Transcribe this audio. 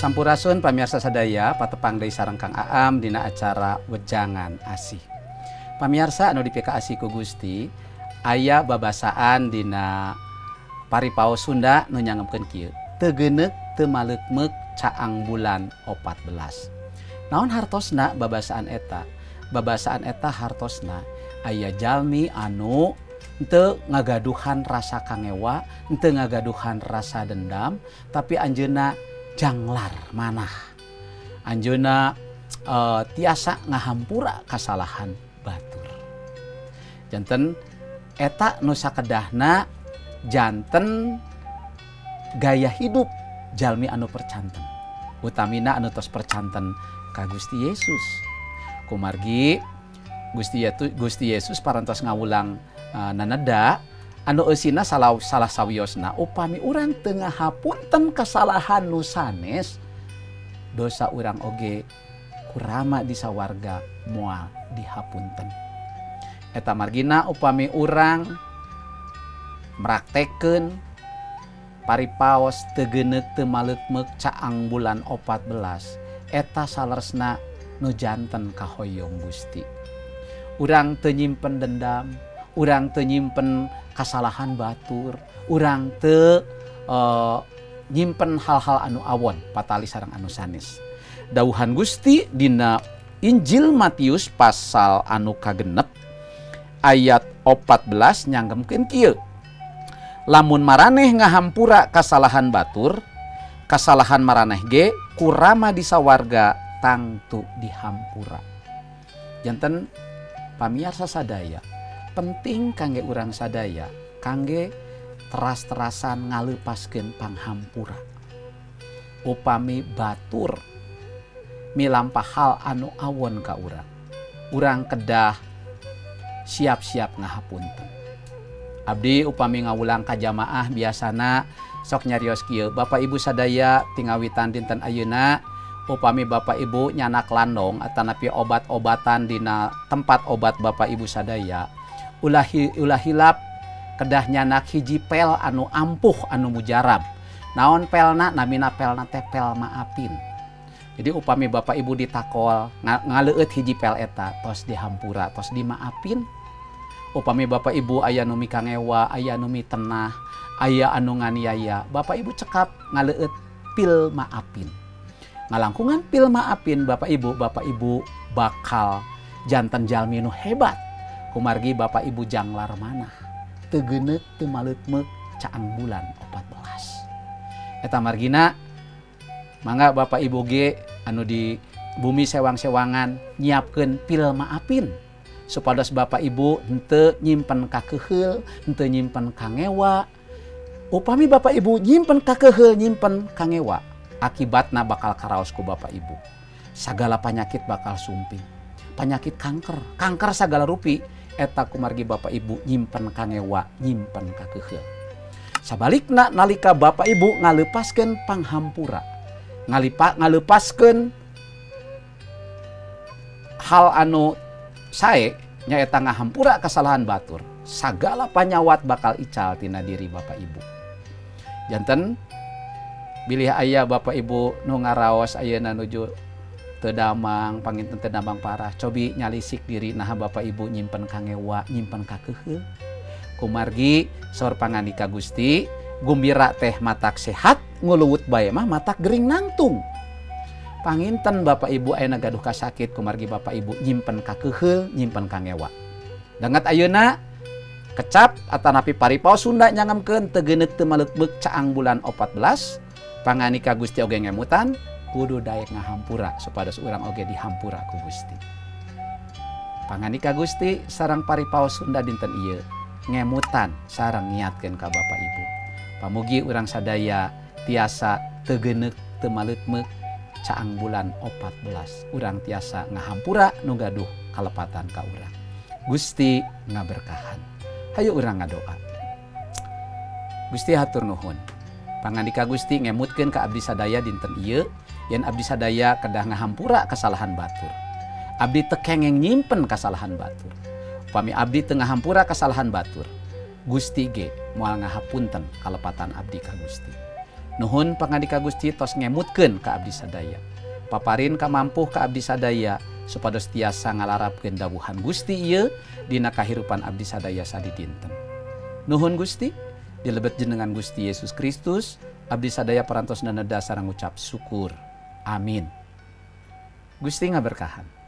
Sampurasun pamirsa sadaya patepang deui sareng Kang Aam dina acara Wejangan Asih. Pamirsa anu dipika asih ku Gusti, aya babasaan dina paripaos Sunda nu nyangemkeun kieu. Teu geuneuk teu maleukmeuk caang bulan 14. Naon hartosna babasaan eta? Babasaan eta hartosna aya jalmi anu henteu ngagaduhan rasa kangewa, henteu ngagaduhan rasa dendam, tapi anjeunna janglar manah. Anjeunna tiasa ngahampura kasalahan batur. Janten eta nu sakedahna janten gaya hidup jalmi anu percanten. Utamina anu tos percanten ka Gusti Yesus. Kumargi Gusti Yesus parantos ngawulang naneda anu eusina salah sawiosna upami urang teu ngahapunten kasalahan nu sanes, dosa urang oge kurama di sawarga moal dihapunten. Eta margina upami urang mraktekeun paripaos teu geuneuk teu maleukmeuk caang bulan 14, eta saleresna nu janten kahoyong Gusti. Urang teu nyimpen dendam, urang teu nyimpen kasalahan batur, urang teu nyimpen hal-hal anu awon patali sareng anu sanes. Dawuhan Gusti dina Injil Matius pasal anu kagenep ayat 14 nyanggemkeun kieu. Lamun maraneh ngahampura kasalahan batur, kasalahan maraneh ge kurama di sawarga tangtu dihampura. Janten pamirsa sadaya, penting kangge urang sadaya kangge teras-terasan ngaleupaskeun panghampura. Upami batur milampah hal anu awon ka urang kedah siap-siap ngahapunten. Abdi upami ngawulang ka jamaah biasana sok nyarios kieu, Bapak Ibu sadaya tingawitan dinten ayeuna upami Bapak Ibu nyanak landong atanapi obat-obatan dina tempat obat Bapak Ibu sadaya, ulah hilap kedah nyanak hiji pel anu ampuh anu mujarab. Naon pelna? Namina pelna teh pel maapin. Jadi upami Bapak Ibu ditakol ngaleueut hiji pel eta tos dihampura, tos dimaapin. Upami Bapak Ibu aya nu mikangewa, aya nu mitenah, aya anu nganiaya, Bapak Ibu cekap ngaleueut pil maapin. Ngalangkungan pil maapin Bapak Ibu bakal janten jalmi nu hebat. Kumargi Bapak Ibu janglar manah. Teu geuneuk teu maleukmeuk caang bulan 14. Eta margina mangga Bapak Ibu ge anu di bumi sewang-sewangan nyiapkeun pil maapin supados Bapak Ibu henteu nyimpen kakeheul, henteu nyimpen kangewa. Upami Bapak Ibu nyimpen kakeheul, nyimpen kangewa, akibatna bakal karaos ku Bapak Ibu. Sagala penyakit bakal sumping. Penyakit kanker sagala rupi eta kumargi Bapak Ibu nyimpen kangewa, nyimpen kakeheul. Sabalikna nalika Bapak Ibu ngaleupaskeun panghampura, ngaleupaskeun hal anu sae nyaeta ngahampura kasalahan batur, sagala panyawat bakal ical tina diri Bapak Ibu. Janten bilih aya Bapak Ibu nu ngaraos ayeuna nuju teu damang, panginten teu damang parah, cobi nyalisik diri naha Bapak Ibu nyimpen kangewa, nyimpen kakeheul. Kumargi saur pangandika Gusti, gumbira teh matak sehat, nguluwut bae mah matak gering nangtung. Panginten Bapak Ibu aya gaduh kasakit, kumargi Bapak Ibu nyimpen kakeheul, nyimpen kangewa. Dangat ayeuna kecap atanapi paripaos Sunda nyangemkeun teu geuneuk teu maleukmeuk caang bulan 14. Panganika Gusti oge ngemutan kudu daek ngahampura supados urang oge dihampura ku Gusti. Panganika Gusti sareng paripaos Sunda dinten ieu ngemutan sareng ngiatkeun ka Bapak Ibu. Pamugi urang sadaya tiasa teu geuneuk teu maleukmeuk caang bulan 14. Urang tiasa ngahampura nu gaduh kalepatan ka urang. Gusti ngaberkahan. Hayu urang ngadoa. Gusti hatur nuhun. Pangandika Gusti ngemutkeun ka abdi sadaya dinten ieu yen abdi sadaya kedah ngahampura kasalahan batur. Abdi teu kengeng nyimpen kasalahan batur. Upami abdi teu ngahampura kasalahan batur, Gusti ge moal ngahapunten kalepatan abdi ka Gusti. Nuhun pangandika Gusti tos ngemutkeun ka abdi sadaya. Paparin kamampuh ka abdi sadaya supados tiasa ngalarapkeun dawuhan Gusti ieu dina kahirupan abdi sadaya sadidinten. Nuhun Gusti, dilebet jenengan Gusti Yesus Kristus, abdi sadaya parantos nanda sareng ngucap syukur. Amin. Gusti ngaberkahan.